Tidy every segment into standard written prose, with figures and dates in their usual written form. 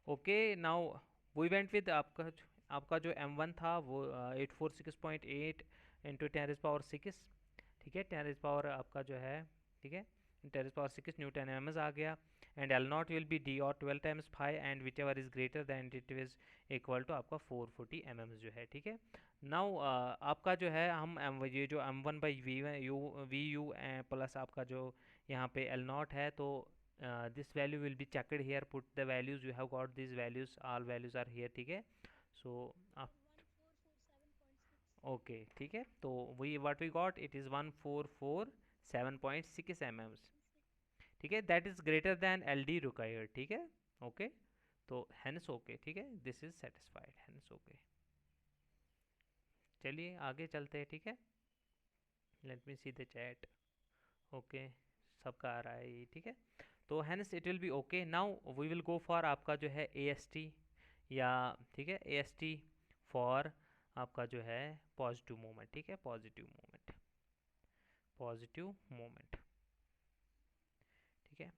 Okay now we went with आपका जो M1 था वो 846.8 इंटू 10⁻6, ठीक है, 10⁻, आपका जो है, ठीक है, 10⁻6 न्यूटन एम आ गया। And L not will be D और 12 × 5 and whichever is greater than it is equal to आपका 440 जो है, ठीक है। नाउ आपका जो है हम ये जो M1/वी यू प्लस आपका जो यहाँ पे एल नॉट है, तो this value will be checked here, put the values you have got, these values, all values are here, ठीक है। so आप 1447.6। ओके, ठीक है, तो we what we got, it is 1447.6 mm, ठीक है, that is greater than LD required, ठीक है। ओके, तो hence ओके, ठीक है, this is satisfied, hence okay. चलिए आगे चलते हैं, ठीक है। Let me see the chat. Okay, सबका आ रहा है ये, ठीक है। तो hence it will be okay. Now we will go for आपका जो है AST, या ठीक है AST फॉर आपका जो है पॉजिटिव मोमेंट, ठीक है, पॉजिटिव मोमेंट, पॉजिटिव मोमेंट, ठीक है।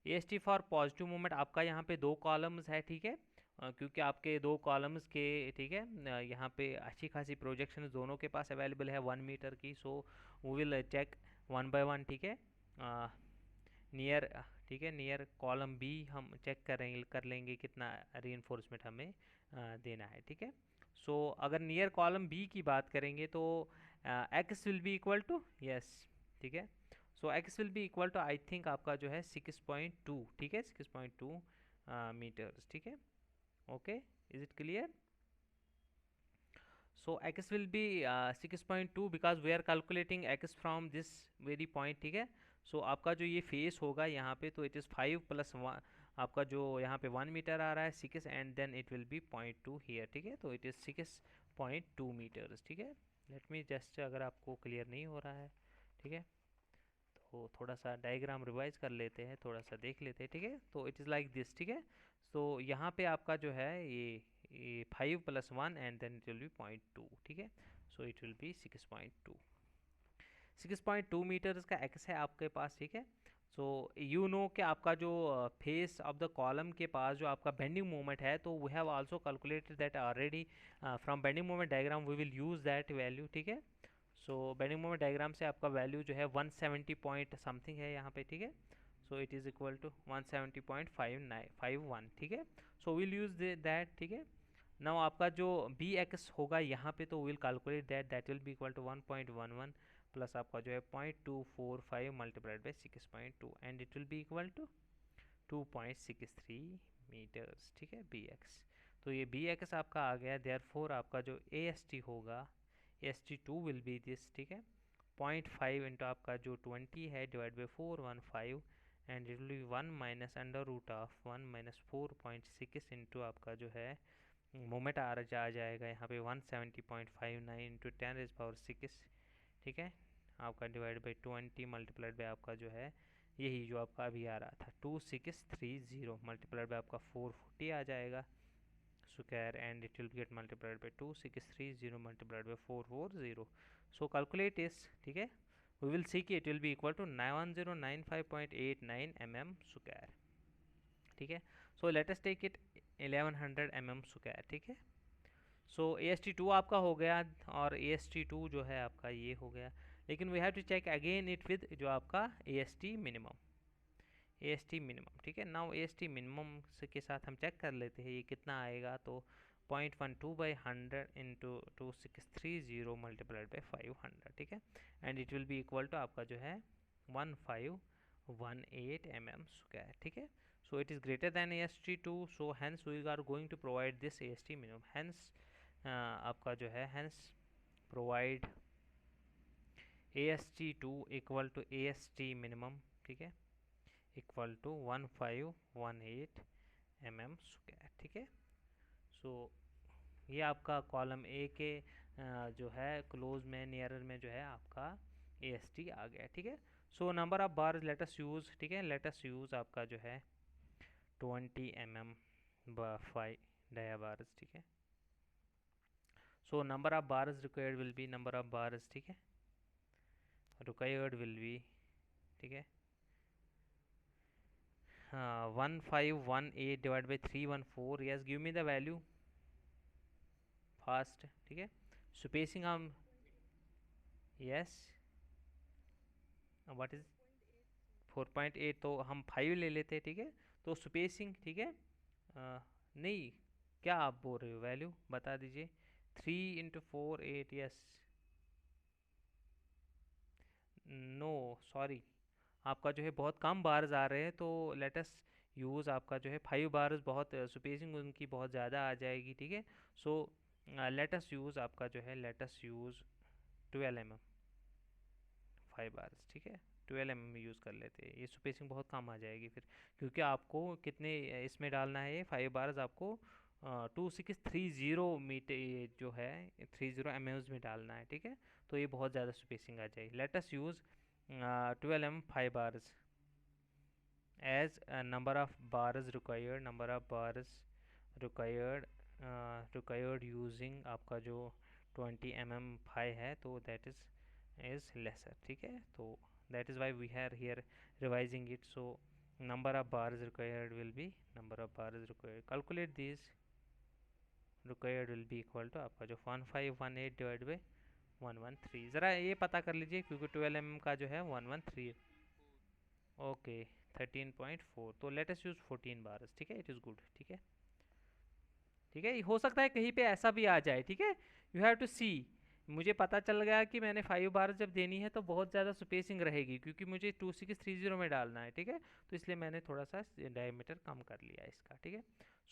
AST फॉर पॉजिटिव मोमेंट आपका यहाँ पे दो कॉलम्स है, ठीक है। क्योंकि आपके दो कॉलम्स के, ठीक है, यहाँ पे अच्छी खासी प्रोजेक्शन दोनों के पास अवेलेबल है 1 मीटर की। So we will check one by one, ठीक है। नियर, ठीक है, नियर कॉलम बी हम चेक करेंगे, कर लेंगे कितना रीइंफोर्समेंट हमें देना है, ठीक है। सो अगर नियर कॉलम बी की बात करेंगे तो X will be equal to, yes, ठीक है। So X will be equal to I think आपका जो है 6.2, ठीक है, 6.2 मीटर्स, ठीक है। Okay, is it clear? so x will be 6.2 because we are calculating x from this very point, ठीक है। so आपका जो ये फेस होगा यहाँ पे, तो इट इज़ 5 प्लस 1, आपका जो यहाँ पे 1 मीटर आ रहा है 6, and then it will be 0.2 here, ठीक है। तो इट इज़ 6.2 मीटर्स, ठीक है। लेट मी जस्ट, अगर आपको क्लियर नहीं हो रहा है, ठीक है, तो थोड़ा सा डायग्राम रिवाइज कर लेते हैं, थोड़ा सा देख लेते हैं, ठीक है। तो इट इज़ लाइक दिस, ठीक है। तो यहाँ पे आपका जो है ये 5 + 1 and then it will be 0.2, ठीक है। So it will be 6.2 metres का एक्स है आपके पास, ठीक है। सो यू नो कि आपका जो फेस ऑफ द कॉलम के पास जो आपका बेंडिंग मोमेंट है, तो we have also calculated that already from bending moment diagram we will use that value, ठीक है। सो बेंडिंग मोमेंट डायग्राम से आपका वैल्यू जो है 170 पॉइंट समथिंग है यहाँ पे, ठीक है। So it is equal to 170.51, ठीक है। सो विल यूज़ दैट, ठीक है। नाउ आपका जो बी एक्स होगा यहाँ पे, तो will calculate that will be equal to 1.11 plus आपका जो है 0.245 multiplied by 6.2 and it will be equal to 2.63 metres, ठीक है, बी एक्स। तो ये बी एक्स आपका आ गया, देयर फोर आपका जो ए एस टी होगा, AST2 विल बी दिस, ठीक है, 0.5 इंटू आपका जो 20 है divide by 415, and it will be 1 minus under root of 1 minus 4.6 into आपका जो है मोमेंट आ जाएगा यहाँ पे 170.59 इंटू 10⁻6, ठीक है, आपका डिवाइड बाई 20 मल्टीप्लाइड बाई आपका जो है यही जो आपका अभी आ रहा था 2630 मल्टीप्लाइड बाई आपका 440 आ जाएगा square, and it will get multiplied by 2630 multiplied by 440. So calculate is, ठीक है, we will see कि it will be equal to 1095.89 mm square, ठीक है। so let us take it 1100 mm square, ठीक है। सो AST2 आपका हो गया, और AST2 जो है आपका ये हो गया, लेकिन we have to check again it with जो आपका AST मिनिमम, AST मिनिमम, ठीक है। नाउ AST मिनिमम के साथ हम चेक कर लेते हैं ये कितना आएगा, तो 0.12/100 इंटू 2630 मल्टीप्लाइड बाई 500, ठीक है, and it will be equal to आपका जो है 1518 mm स्क्वायर, ठीक है। So it is greater than AST2, so hence we are going to provide this AST minimum, hence आपका जो है hence provide AST2 equal to AST minimum, ठीक है, इक्वल टू 1518 mm स्क्वायर, ठीक है। सो ये आपका कॉलम ए के जो है क्लोज में नियरर में जो है आपका AST आ गया, ठीक है। So number of bar let's use, ठीक है, लेटस यूज़ आपका जो है 20 mm बाई डाया बार्स, ठीक है। So number of bars required will B, number of bars, ठीक है, रिक्वायर्ड विल बी, ठीक है, हाँ 1518 divide by 314, yes give me the value fast, ठीक है। स्पेसिंग हम, यस व्हाट इज 4.8, तो हम 5 ले लेते, ठीक है। तो स्पेसिंग, ठीक है, नहीं, क्या आप बोल रहे हो, वैल्यू बता दीजिए। 3 × 4 8, यस, नो सॉरी, आपका जो है बहुत कम बार्स आ रहे हैं, तो लेटस यूज़ आपका जो है 5 बार्स, बहुत स्पेसिंग उनकी बहुत ज़्यादा आ जाएगी, ठीक है। सो लेटस यूज़ आपका जो है, लेटस यूज़ 12 mm 5 बार्स, ठीक है। 12 mm यूज़ कर लेते हैं, ये स्पेसिंग बहुत कम आ जाएगी फिर, क्योंकि आपको कितने इसमें डालना है, ये 5 बार्स आपको 2630 मीटर, ये जो है 30 mm में डालना है, ठीक है। तो ये बहुत ज़्यादा स्पेसिंग आ जाएगी। Let's use 12 mm 5 bars as number of bars required, number of bars required required using आपका जो 20 mm 5 है, तो that is lesser, ठीक है। तो that is why we are here revising it. So number of bars required will be, number of bars required, calculate these, required will be equal to आपका जो 1518 divide by 113, ज़रा ये पता कर लीजिए, क्योंकि 12 mm का जो है 113 है। ओके 13.4, तो लेट अस यूज़ 14 बार्स, ठीक है, इट इज़ गुड, ठीक है। ठीक है, हो सकता है कहीं पे ऐसा भी आ जाए, ठीक है। यू हैव टू सी, मुझे पता चल गया कि मैंने 5 बार जब देनी है तो बहुत ज़्यादा स्पेसिंग रहेगी, क्योंकि मुझे 2630 में डालना है, ठीक है। तो इसलिए मैंने थोड़ा सा डायमीटर कम कर लिया इसका, ठीक है।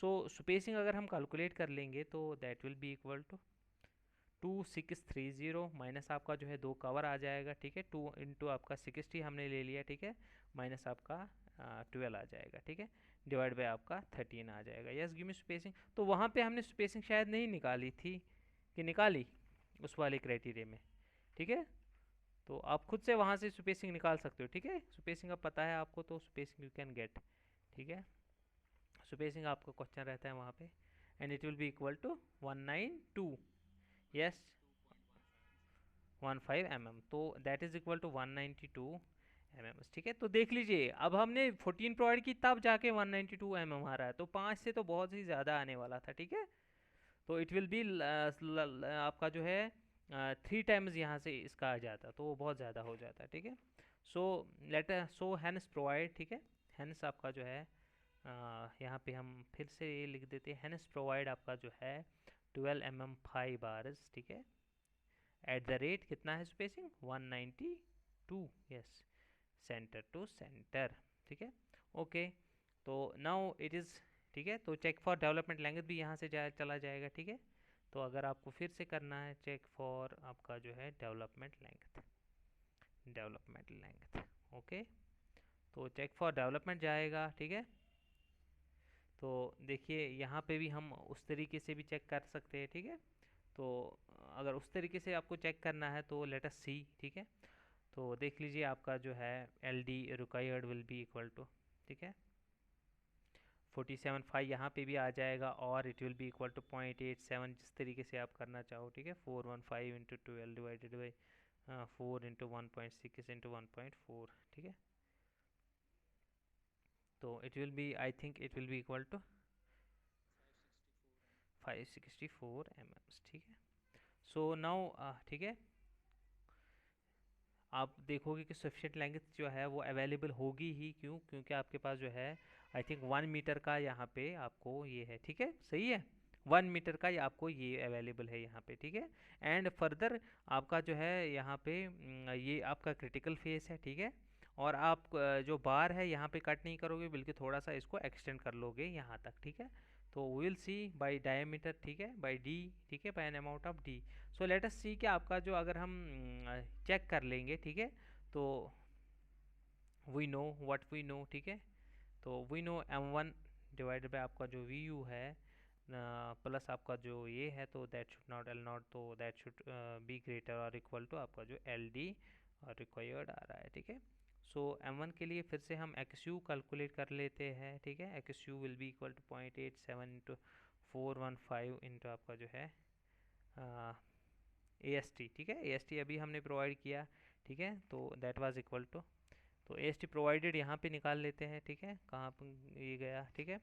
सो स्पेसिंग अगर हम कैलकुलेट कर लेंगे तो that will be equal to 2630 minus आपका जो है 2 कवर आ जाएगा, ठीक है। 2 × आपका 60 हमने ले लिया, ठीक है, माइनस आपका 12 आ जाएगा, ठीक है, डिवाइड बाय आपका 13 आ जाएगा। यस गिव मी स्पेसिंग, तो वहाँ पे हमने स्पेसिंग शायद नहीं निकाली थी, कि निकाली उस वाले क्राइटेरिया में, ठीक है। तो आप खुद से वहाँ से स्पेसिंग निकाल सकते हो, ठीक है। स्पेसिंग अब पता है आपको, तो स्पेसिंग यू कैन गेट, ठीक है। स्पेसिंग आपका क्वेश्चन रहता है वहाँ पे, and it will be equal to 192, yes 15 mm, तो that is equal to 192 mm, ठीक है। तो देख लीजिए, अब हमने 14 प्रोवाइड की तब जाके 192 mm आ रहा है, तो 5 से तो बहुत ही ज़्यादा आने वाला था, ठीक है। तो इट विल बी आपका जो है 3 टाइम्स यहाँ से इसका आ जाता, तो वो बहुत ज़्यादा हो जाता है, ठीक है। सो सो हैंस प्रोवाइड, ठीक है, हैंस आपका जो है यहाँ पे हम फिर से ये लिख देते हैं, हैंस प्रोवाइड आपका जो है 12 mm 5 बार्स, ठीक है, एट द रेट कितना है spacing 192, yes, centre to centre, ठीक है। ओके, तो नाउ इट इज़, ठीक है। तो चेक फॉर डेवलपमेंट लेंथ भी यहाँ से चला जाएगा, ठीक है। तो अगर आपको फिर से करना है चेक फॉर आपका जो है development length, development length, okay, तो चेक फॉर डेवलपमेंट जाएगा, ठीक है। तो देखिए यहाँ पे भी हम उस तरीके से भी चेक कर सकते हैं, ठीक है। तो अगर उस तरीके से आपको चेक करना है तो लेट अस सी, ठीक है। तो देख लीजिए आपका जो है L D required will be equal to, ठीक है, 47.5 यहाँ पे भी आ जाएगा, और it will be equal to 0.87, जिस तरीके से आप करना चाहो, ठीक है। 415 × 12 डिवाइडेड बाई 4 × 1.6 × 1.4, ठीक है। तो it will be, I think it will be equal to 564 mm, ठीक है। सो नाउ, ठीक है, आप देखोगे कि सफिशिएंट लेंथ जो है वो अवेलेबल होगी ही, क्यों, क्योंकि आपके पास जो है आई थिंक 1 मीटर का यहाँ पे आपको ये है, ठीक है, सही है, 1 मीटर का ये आपको ये अवेलेबल है यहाँ पे, ठीक है। एंड फर्दर आपका जो है यहाँ पे ये आपका क्रिटिकल फेस है, ठीक है। और आप जो बार है यहाँ पे कट नहीं करोगे, बल्कि थोड़ा सा इसको एक्सटेंड कर लोगे यहाँ तक, ठीक है। तो विल सी बाई डायमीटर, ठीक है, बाई डी, ठीक है, by an amount of D. So let us see कि आपका जो, अगर हम चेक कर लेंगे, ठीक है, तो we know what we know, ठीक है। तो we no m1 divided by आपका जो वी यू है प्लस आपका जो ये है, तो that should naught L not, तो दैट शुड बी ग्रेटर और इक्वल टू आपका जो एल डी रिक्वायर्ड आ रहा है, ठीक है। सो m1 के लिए फिर से हम एक्स यू कैलकुलेट कर लेते हैं, ठीक है। X U will be equal to 0.87 × 415 into आपका जो है ए एस टी, ठीक है। ए एस टी अभी हमने प्रोवाइड किया, ठीक है, तो दैट वाज इक्वल टू तो एस टी प्रोवाइडेड यहाँ पे निकाल लेते हैं, ठीक है, कहाँ पर ये गया, ठीक है।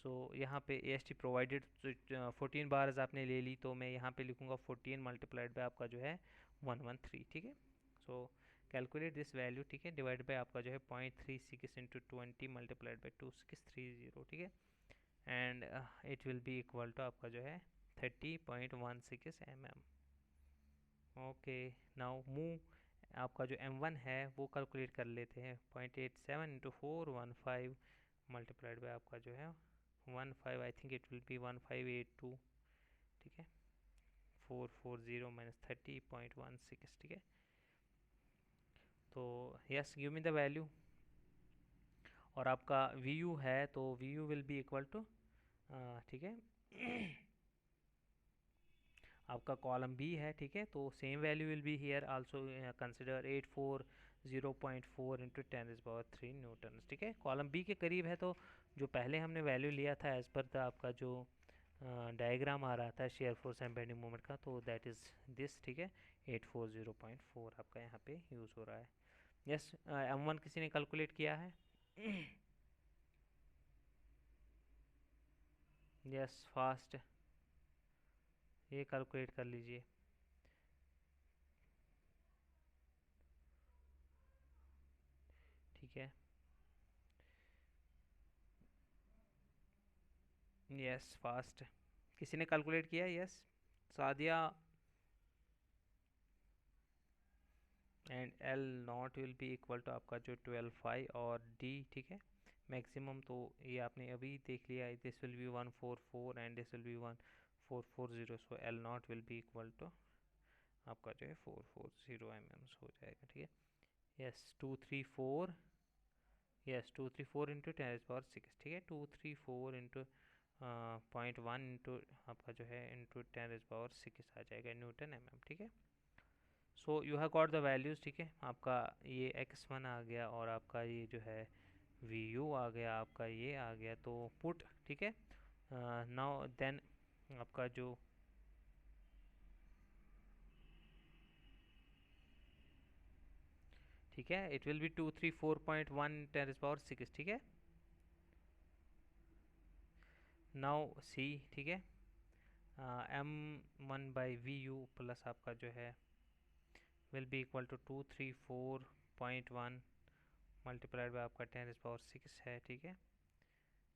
सो यहाँ पे ए एस टी प्रोवाइडेड 14 बार्स आपने ले ली, तो मैं यहाँ पे लिखूँगा 14 मल्टीप्लाइड बाय आपका जो है 113, ठीक है। सो कैलकुलेट दिस वैल्यू, ठीक है, डिवाइड बाय आपका जो है 0.36 इंटू 20 मल्टीप्लाइड बाय 2630, ठीक है, and it will be equal to आपका जो है 30.16 mm। ओके, नाउ मूव आपका जो m1 है वो कैलकुलेट कर लेते हैं। 0.87 इंटू 415 मल्टीप्लाइड बाय आपका जो है 15, I think it will be 1582, ठीक है, 440 माइनस 30.16, ठीक है। तो yes, give me the value. और आपका वी यू है तो V U will be equal to, ठीक है, आपका कॉलम बी है, ठीक है, तो same value will be here also, consider 840.4 into 10⁻³ newton, ठीक है। कॉलम बी के करीब है, तो जो पहले हमने वैल्यू लिया था एज पर द आपका जो डायग्राम आ रहा था shear force and bending moment का, तो दैट इज़ दिस, ठीक है, 840.4 आपका यहाँ पे यूज़ हो रहा है। यस, M1 किसी ने कैलकुलेट किया है? यस, फास्ट, ये कैलकुलेट कर लीजिए। ठीक है, यस, फास्ट, किसी ने कैलकुलेट किया? Yes, Sadia. And L not will be equal to आपका जो 12 और डी, ठीक है, मैक्सिमम, तो ये आपने अभी देख लिया है, this will be 144 and this will be 1440, so L not will be equal to आपका जो है 440 mm हो जाएगा, ठीक है। यस, 234, यस 234 इंटू 10⁻⁶, ठीक है, 234 इंटू 0.1 इंटू आपका जो है इंटू 10⁻⁶ आ जाएगा न्यूटन mm, ठीक है। So you have got the values, ठीक है, आपका ये x1 आ गया और आपका ये जो है वी यू आ गया, आपका ये आ गया, तो पुट, ठीक है, नाउ देन आपका जो ठीक है, इट विल बी 234.1 10⁻⁶, ठीक है। नाउ सी, ठीक है, m1/vu प्लस आपका जो है will be equal to 234.1 multiplied by आपका 10⁻⁶ है, ठीक है,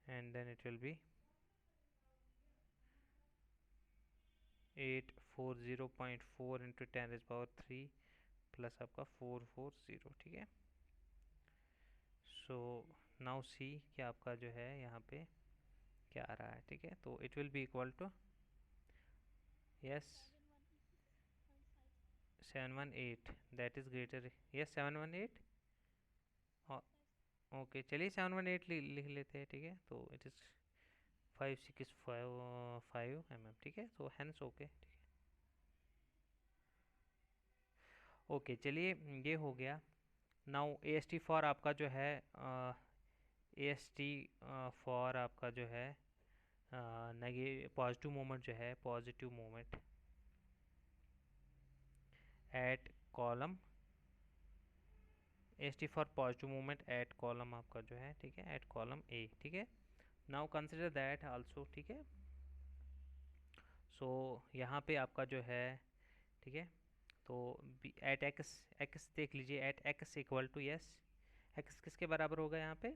and then it will be 840.4 into 10⁻³ plus आपका 440, ठीक है। सो नाउ सी कि आपका जो है यहाँ पे क्या आ रहा है, ठीक है, तो it will be equal to, yes, 718, that is greater, yes 718, okay, चलिए 718 लिख लेते हैं, ठीक है, तो इट इज़ 5655 mm, ठीक है, तो हैंस ओके, ओके, चलिए ये हो गया। Now A S T for आपका जो है ए एस टी फॉर आपका जो है पॉजिटिव मोमेंट जो है, positive moment at column, S T for positive moment at column आपका जो है, ठीक है, एट कॉलम ए, ठीक है। नाउ कंसिडर दैट आल्सो, ठीक है। सो यहाँ पे आपका जो है, ठीक है, तो एट एक्स, एक्स देख लीजिए, at X equal to, yes, X किसके बराबर होगा यहाँ पे,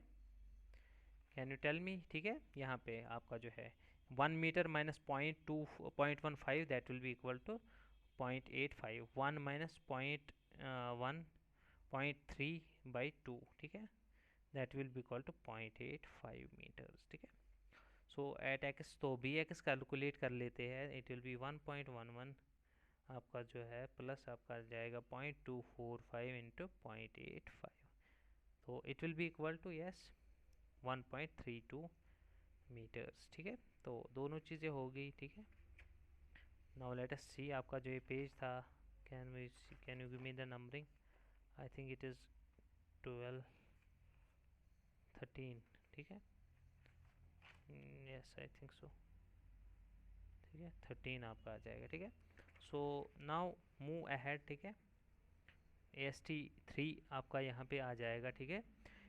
कैन यू टेल मी, ठीक है, यहाँ पे आपका जो है 1 metre minus 0.15 that will be equal to 0.85, 1 minus 0.3/2, ठीक है, that will be equal to 0.85 metres, ठीक है। सो एट एक्स, तो बी एक्स कैलकुलेट कर लेते हैं, इट विल बी 1.11 आपका जो है प्लस आपका जाएगा 0.245 इंटू 0.85, तो it will be equal to, yes, 1.32 metres, ठीक है, तो दोनों चीज़ें हो गई, ठीक है। नाउ लेट अस सी आपका जो ये पेज था, can you give me the numbering, I think it is 12 13, ठीक है, यस आई थिंक सो, ठीक है, 13 आपका आ जाएगा, ठीक है। सो नाउ मूव अहेड, ठीक है, AST3 आपका यहाँ पे आ जाएगा, ठीक है।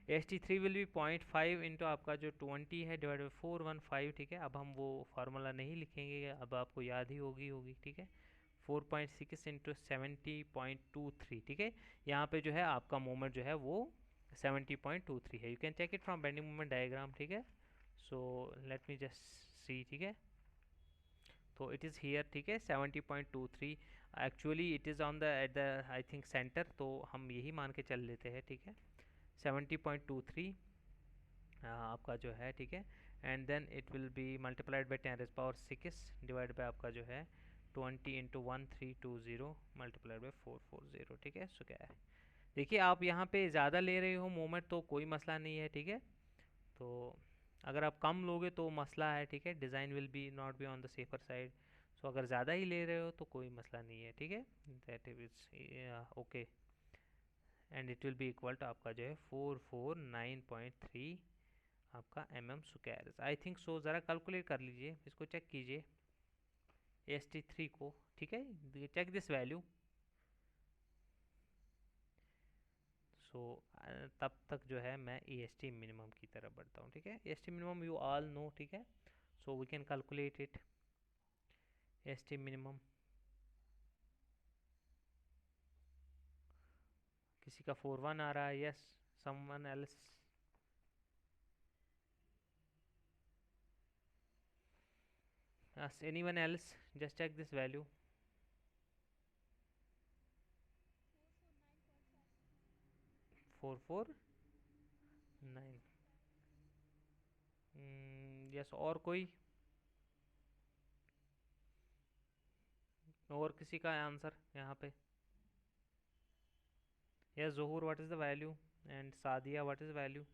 AST3 विल बी 0.5 इंटू आपका जो 20 है डिवाइड बाई 415, ठीक है। अब हम वो फार्मूला नहीं लिखेंगे, अब आपको याद ही होगी, ठीक है। 4.6 इंटू 70.23, ठीक है। यहाँ पे जो है आपका मोमेंट जो है वो 70.23 है। You can check it from bending moment diagram, ठीक है। So let me just see, ठीक है। तो इट इज़ हियर, ठीक है, 70.23। Actually it is on the at the I think centre, तो हम यही मान के चल लेते हैं, ठीक है। 70.23 आपका जो है, ठीक है। And then it will be multiplied by 10⁻6 divide by आपका जो है 20 इंटू 1320 मल्टीप्लाइड बाई 440, ठीक है। सो क्या है, देखिए आप यहाँ पे ज़्यादा ले रहे हो मोमेंट तो कोई मसला नहीं है, ठीक है। तो अगर आप कम लोगे तो मसला है, ठीक है। Design will be not be on the safer side. So अगर ज़्यादा ही ले रहे हो तो कोई मसला नहीं है, ठीक है। That is okay. And it will be equal to आपका जो है 449.3 आपका mm² आई थिंक सो। ज़रा कैलकुलेट कर लीजिए, इसको चेक कीजिए AST3 को, ठीक है। Check this value. सो तब तक जो है मैं AST मिनिमम की तरफ बढ़ता हूँ, ठीक है। AST minimum you all know, ठीक है। So we can calculate it. AST minimum किसी का 41 आ रहा है, yes. Someone else, anyone else, just check this value. 449, yes. और कोई, और किसी का आंसर यहाँ पे? Yes Zahoor, what is the value? And Sadia, what is value?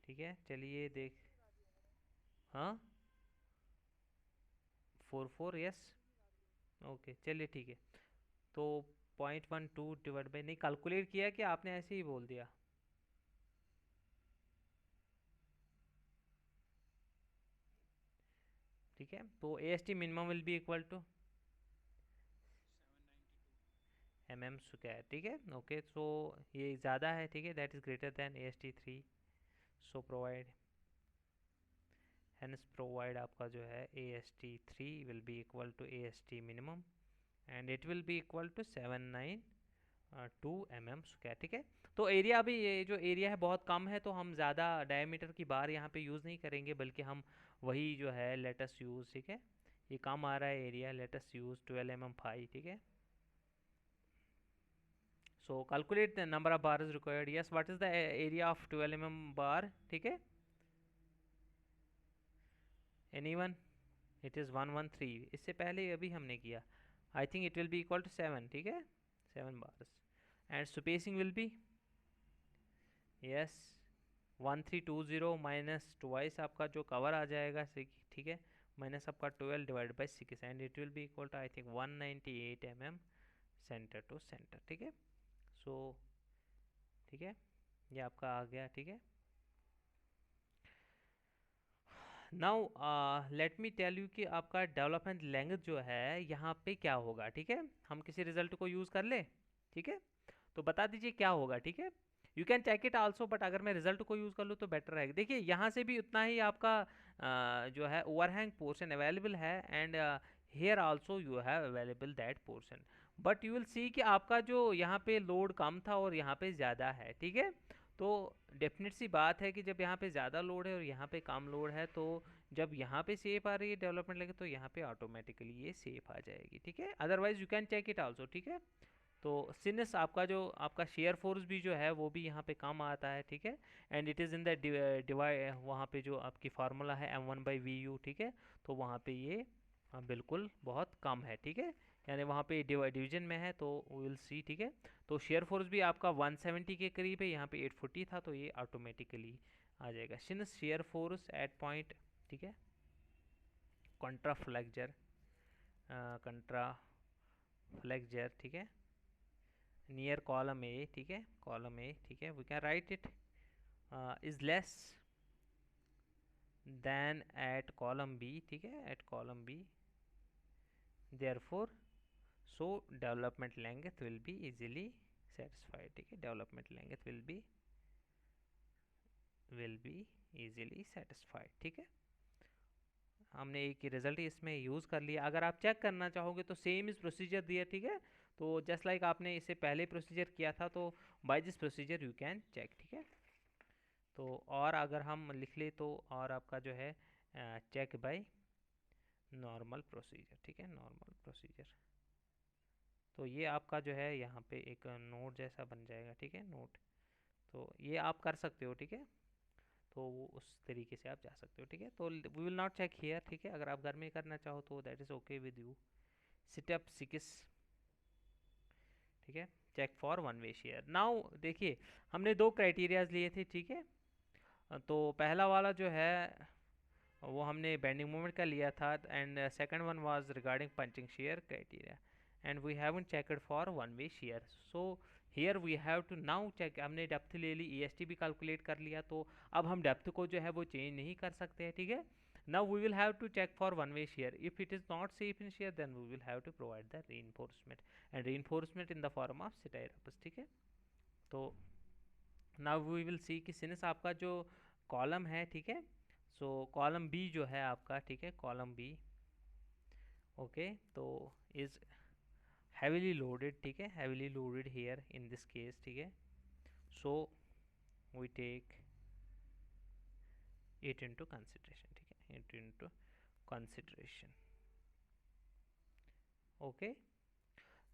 ठीक है, चलिए देख। हाँ, 44, यस। ओके, चलिए ठीक है। तो 0.12 डिवाइड बाई, नहीं कैलकुलेट किया कि आपने ऐसे ही बोल दिया? ठीक है, तो AST minimum will be equal to mm², ठीक है। ओके, सो ये ज़्यादा है, ठीक है। That is greater than AST3। So provide, hence provide आपका जो है AST3 will be equal to AST minimum and it will be equal to 792 mm², ठीक है। तो एरिया, अभी ये जो एरिया है बहुत कम है, तो हम ज़्यादा डायमीटर की बार यहाँ पे यूज़ नहीं करेंगे, बल्कि हम वही जो है लेटेस्ट यूज़, ठीक है। ये कम आ रहा है एरिया, लेटेस्ट यूज़ 12 mm 5, ठीक है। So calculate the number of bar is required, yes. What is the area of 12 mm बार, ठीक है। एनीवन? इट इज़ 113, इससे पहले अभी हमने किया। I think it will be equal to 7, ठीक है, 7 bars. And spacing will be, yes, 1320 minus twice आपका जो कवर आ जाएगा, ठीक है, माइनस आपका 12 divide by 6 and it will be equal to I think 198 mm centre to centre, ठीक है। सो ठीक है, ये आपका आ गया, ठीक है। Now let me tell you कि आपका डेवलपमेंट लेंथ जो है यहाँ पे क्या होगा, ठीक है। हम किसी रिजल्ट को यूज़ कर ले, ठीक है। तो बता दीजिए क्या होगा, ठीक है। You can check it also, but अगर मैं रिजल्ट को यूज़ कर लूँ तो बेटर रहेगा। देखिए यहाँ से भी उतना ही आपका जो है ओवरहैंग पोर्शन अवेलेबल है, and here also you have available that portion. But you will see कि आपका जो यहाँ पे लोड कम था और यहाँ पे ज़्यादा है, ठीक है। तो डेफिनेट सी बात है कि जब यहाँ पे ज़्यादा लोड है और यहाँ पे कम लोड है, तो जब यहाँ पे सेफ आ रही है डेवलपमेंट लगे, तो यहाँ पे ऑटोमेटिकली ये सेफ आ जाएगी, ठीक है। Otherwise you can check it also, ठीक है। तो सिंस आपका जो आपका शेयर फोर्स भी जो है वो भी यहाँ पे कम आता है, ठीक है। And it is in the divide, वहाँ पे जो आपकी फार्मूला है M1/VU, ठीक है। तो वहाँ पे ये बिल्कुल बहुत कम है, ठीक है। यानी वहाँ पे डिवीजन में है, तो विल सी, ठीक है। तो शेयर फोर्स भी आपका 170 के करीब है, यहाँ पे 840 था, तो ये ऑटोमेटिकली आ जाएगा। Since share force eight point, ठीक है, कंट्रा फ्लेक्चर, कंट्रा फ्लेक्चर, ठीक है, नियर कॉलम ए, ठीक है, कॉलम ए, ठीक है, we can write it is less than at column B, ठीक है, at column B, therefore so development length will be easily satisfied, ठीक है, development length will be easily satisfied, ठीक है। हमने एक रिजल्ट इसमें यूज़ कर लिया। अगर आप चेक करना चाहोगे तो सेम इस प्रोसीजर दिया, ठीक है। तो जस्ट लाइक आपने इसे पहले प्रोसीजर किया था, तो by this procedure you can check, ठीक है। तो और अगर हम लिख ले तो और आपका जो है चेक बाय नॉर्मल प्रोसीजर, ठीक है, नॉर्मल प्रोसीजर। तो ये आपका जो है यहाँ पे एक नोट जैसा बन जाएगा, ठीक है, नोट। तो ये आप कर सकते हो, ठीक है। तो वो उस तरीके से आप जा सकते हो, ठीक है। तो we will not check here, ठीक है। अगर आप घर में करना चाहो तो that is okay with you. Step 6, ठीक है, check for one way shear. Now देखिए, हमने दो क्राइटेरियाज लिए थे, ठीक है। तो पहला वाला जो है वो हमने बेंडिंग मोमेंट का लिया था, and second one was regarding punching shear criteria, and we haven't checked for one way shear. So here we have to now check. हमने डेप्थ ले ली, ईएसटी भी कैलकुलेट कर लिया, तो अब हम डेप्थ को जो है वो चेंज नहीं कर सकते हैं, ठीक है। Now we will have to check for one way shear. If it is not safe in shear then we will have to provide the reinforcement, and reinforcement in the form of stirrups, ठीक है। तो now we will see कि since आपका जो column है, ठीक है, सो column B जो है आपका, ठीक है, कॉलम बी, ओके, तो इज हैवीली लोडेड, ठीक है, heavily loaded here in this case, ठीक है। So we take it into consideration, ठीक है, it into consideration, okay.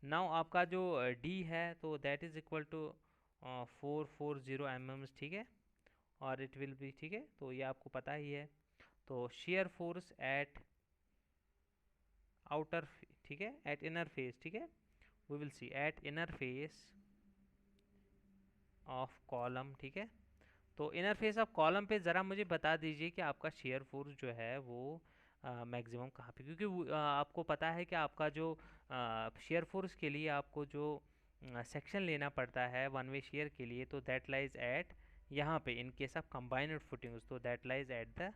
Now आपका जो डी है तो that is equal to 440 mm, ठीक है, और इट विल बी, ठीक है, तो ये आपको पता ही है। तो शेयर फोर्स एट आउटर, ठीक है, एट इनर फेस, ठीक है, we will see at inner face of column, ठीक है। तो इनर फेस ऑफ कॉलम पे ज़रा मुझे बता दीजिए कि आपका शेयर फोर्स जो है वो मैक्सिमम कहाँ पे, क्योंकि आपको पता है कि आपका जो शेयर फोर्स के लिए आपको जो सेक्शन लेना पड़ता है वन वे शेयर के लिए, तो दैट लाइज एट यहाँ पे in case of combined footings, तो that lies at the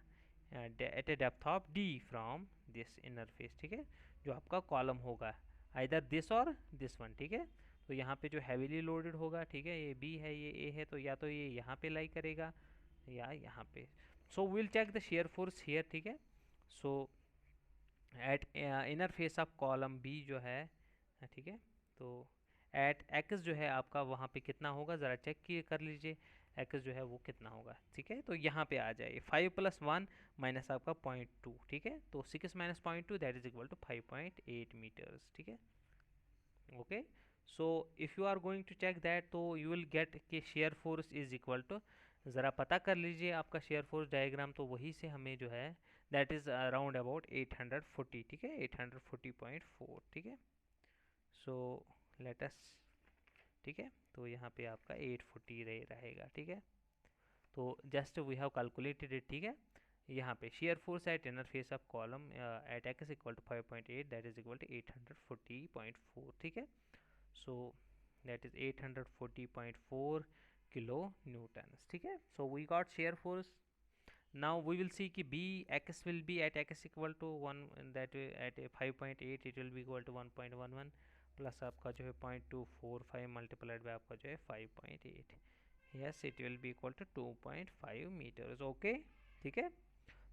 at a depth of D from this inner face, ठीक है, जो आपका कॉलम होगा आइदर दिस और दिस वन, ठीक है। तो यहाँ पे जो हैवीली लोडेड होगा, ठीक है, ये बी है, ये ए है, तो या तो ये यहाँ पे लाई करेगा या यहाँ पे। So will check the shear force here, ठीक है। So at inner face of column B जो है, ठीक है, तो एट एक्स जो है आपका वहाँ पे कितना होगा, ज़रा चेक कर लीजिए एक्स जो है वो कितना होगा, ठीक है। तो यहाँ पे आ जाए 5+1 माइनस आपका 0.2, ठीक है, तो 6 minus 0.2 that is equal to 5.8 metres, ठीक है, okay. So if you are going to check that, तो यू विल गेट कि shear force is equal to, ज़रा पता कर लीजिए आपका शेयर फोर्स डायग्राम, तो वही से हमें जो है दैट इज़ अराउंड अबाउट 840, ठीक है, 840.4, ठीक है। सो लेट अस, ठीक है, तो यहाँ पे आपका 840 रहेगा, ठीक है। तो just we have calculated it, ठीक है। यहाँ पे shear force at inner face of column at X equal to 5.8 that is equal to 840.4, ठीक है। So that is 840.4 kilo newtons, ठीक है। So we got shear force. Now we will see कि B X will be at X equal to 1, that at 5.8 it will be equal to 1.11 plus आपका जो है 0.245 multiplied by आपका जो है 5.8, yes it will be equal to 2.5 metres, okay, ठीक है।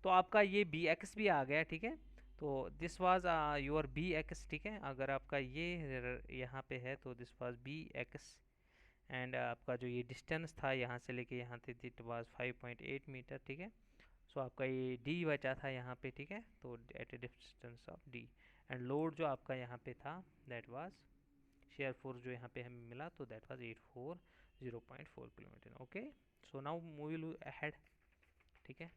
तो आपका ये बी एक्स भी आ गया, ठीक है। तो this was your B X, ठीक है। अगर आपका ये यहाँ पे है तो this was B X, and आपका जो ये डिस्टेंस था यहाँ से लेके यहाँ तक इट वाज 5.8 मीटर, ठीक है। सो आपका ये डी बचा था यहाँ पे, ठीक है, तो at a distance of D, and load जो आपका यहाँ पे था दैट वाज शेयर फोर्स जो यहाँ पे हमें मिला, तो that was 840.4 kilometre, okay. So now move will ahead, ठीक है।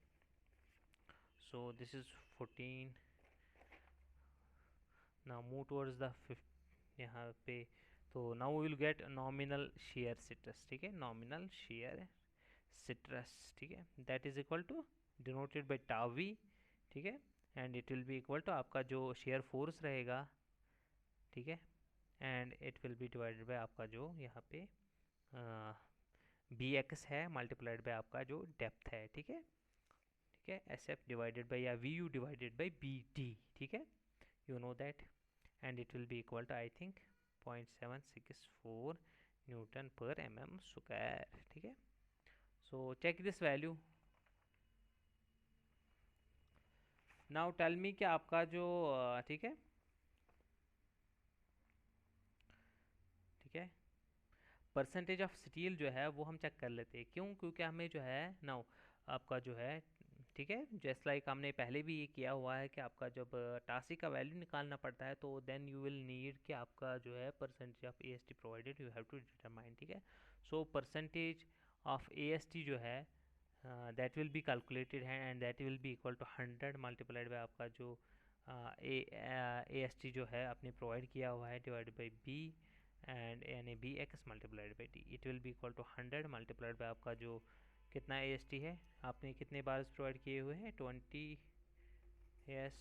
So this is 14, now move towards the 5 यहाँ पे। तो now will get nominal shear stress, ठीक है, नॉमिनल शेयर सिट्रस, ठीक है, that is equal to denoted by tau V, ठीक है, and it will be equal to आपका जो शेयर फोर्स रहेगा, ठीक है, and it will be divided bye आपका जो यहाँ पे बी एक्स है मल्टीप्लाइड बाय आपका जो डेप्थ है, ठीक है, ठीक है, एस एफ डिवाइडेड बाई या V U divided by B D, ठीक है, you know that. And it will be equal to I think 0.764 newton per mm square, ठीक है। So check this value. Now tell me कि आपका जो ठीक है, ठीक है, परसेंटेज ऑफ स्टील जो है वो हम चेक कर लेते हैं। क्यों? क्योंकि हमें जो है नाउ आपका जो है, ठीक है, जस्ट लाइक हमने पहले भी ये किया हुआ है कि आपका जब टासी का वैल्यू निकालना पड़ता है तो देन यू विल नीड कि आपका जो है percentage of A S T provided you have to determine, ठीक है। So percentage of A S T जो है दैट विल बी कैलकुलेटेड है and that will be equal to 100 multiplied by आपका जो ए एस टी जो है आपने प्रोवाइड किया हुआ है डिवाइड बाई बी एंड यानी B X multiplied by T, it will be equal to 100 multiplied by आपका जो कितना ए एस टी है, आपने कितने बार प्रोवाइड किए हुए हैं 20 यस,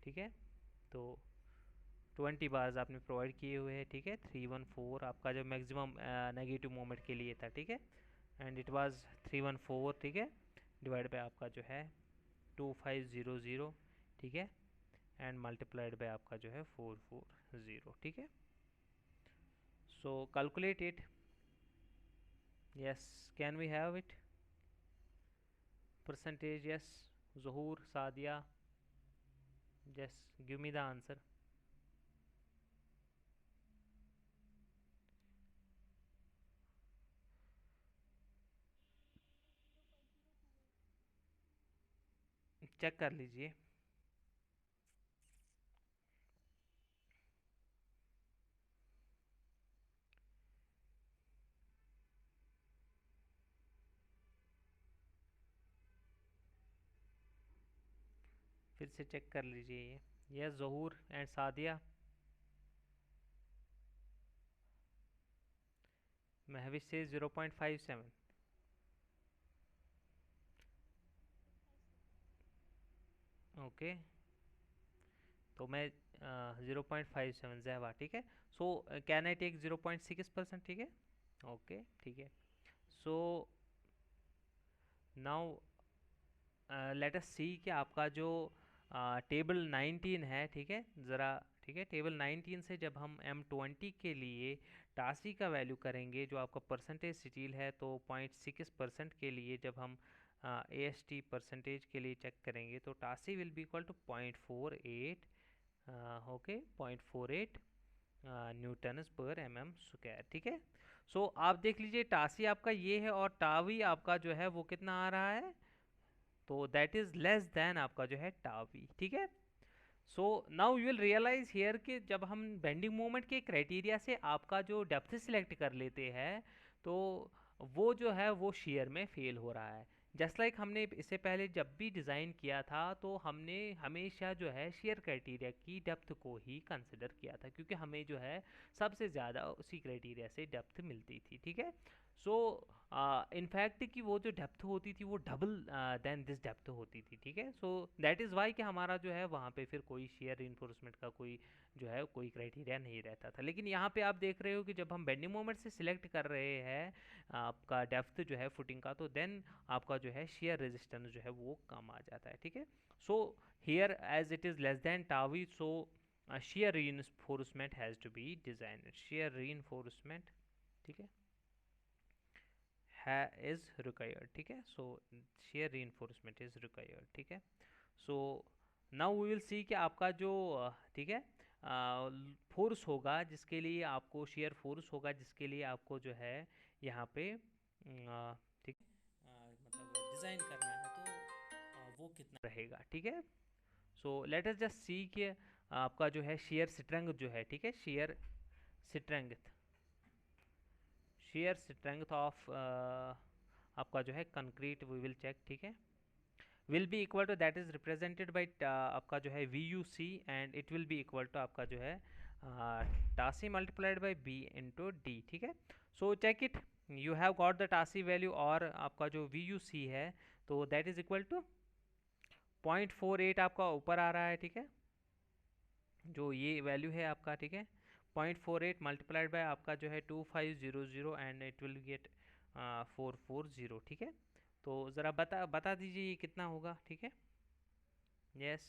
ठीक है। तो 20 बार्स आपने प्रोवाइड किए हुए हैं, ठीक है। 314 आपका जो मैक्सिमम नेगेटिव मोमेंट के लिए था, ठीक है, एंड इट वाज 314, ठीक है, डिवाइड बाय आपका जो है 2500, ठीक है, एंड मल्टीप्लाइड बाय आपका जो है 440, ठीक है। So calculate it. Yes, can we have it percentage? Yes, Zuhur, Sadia, just give me the answer. चेक कर लीजिए। फिर से चेक कर लीजिए ये। Yes, Zahoor and Sadia. महविश से 0.57। ओके, तो मैं 0.57 जहवा, ठीक है। सो कैन आई टेक 0.6%, ठीक है। ओके, ठीक है। So now let us see कि आपका जो टेबल 19 है, ठीक है, ज़रा, ठीक है, टेबल 19 से जब हम M20 के लिए टासी का वैल्यू करेंगे जो आपका परसेंटेज स्टील है, तो 0.6% के लिए जब हम ए एस टी परसेंटेज के लिए चेक करेंगे तो tau c will be equal to 0.48, okay, 0.48 newtons per mm square, ठीक है। सो आप देख लीजिए टासी आपका ये है और टावी आपका जो है वो कितना आ रहा है, तो दैट इज लेस देन आपका जो है टावी, ठीक है। So now you will realise here कि जब हम बेंडिंग मोमेंट के क्राइटेरिया से आपका जो डेप्थ सिलेक्ट कर लेते हैं तो वो जो है वो शेयर में फेल हो रहा है। जस्ट लाइक हमने इससे पहले जब भी डिज़ाइन किया था तो हमने हमेशा जो है शेयर क्राइटेरिया की डेप्थ को ही कंसिडर किया था, क्योंकि हमें जो है सबसे ज़्यादा उसी क्राइटेरिया से डेप्थ मिलती थी, ठीक है। सो इनफैक्ट कि वो जो डेप्थ होती थी वो डबल देन दिस डेप्थ होती थी, ठीक है। सो दैट इज़ वाई कि हमारा जो है वहाँ पे फिर कोई शेयर इन्फोर्समेंट का कोई जो है कोई क्राइटेरिया नहीं रहता था। लेकिन यहाँ पे आप देख रहे हो कि जब हम बेंडिंग मोमेंट से सिलेक्ट कर रहे हैं आपका डेप्थ जो है फुटिंग का, तो देन आपका जो है शेयर रेजिस्टेंस जो है वो कम आ जाता है, ठीक है। So here as it is less than tau v, so shear reinforcement has to be designed, shear reinforcement, ठीक है, is required, ठीक है। सो shear reinforcement is required, ठीक है। So now we will see कि आपका जो ठीक है फोर्स होगा जिसके लिए आपको शेयर फोर्स होगा जिसके लिए आपको जो है यहाँ पे ठीक मतलब डिज़ाइन करना है, तो वो कितना रहेगा, ठीक है। सो लेट अस जस्ट सी कि आपका जो है शेयर स्ट्रेंथ जो है, ठीक है, शेयर स्ट्रेंथ ऑफ आपका जो है कंक्रीट वी विल चेक, ठीक है, will be equal to that is represented by आपका जो है V U C and it will be equal to आपका जो है tau c multiplied by B into D, ठीक है। So check it, you have got the tau c value और आपका जो वी यू सी है तो दैट इज इक्वल टू 0.48 आपका ऊपर आ रहा है, ठीक है, जो ये वैल्यू है आपका, ठीक है, 0.48 मल्टीप्लाइड बाय आपका जो है 2500 एंड इट विल गेट 440, ठीक है। तो ज़रा बता दीजिए ये कितना होगा, ठीक है। यस,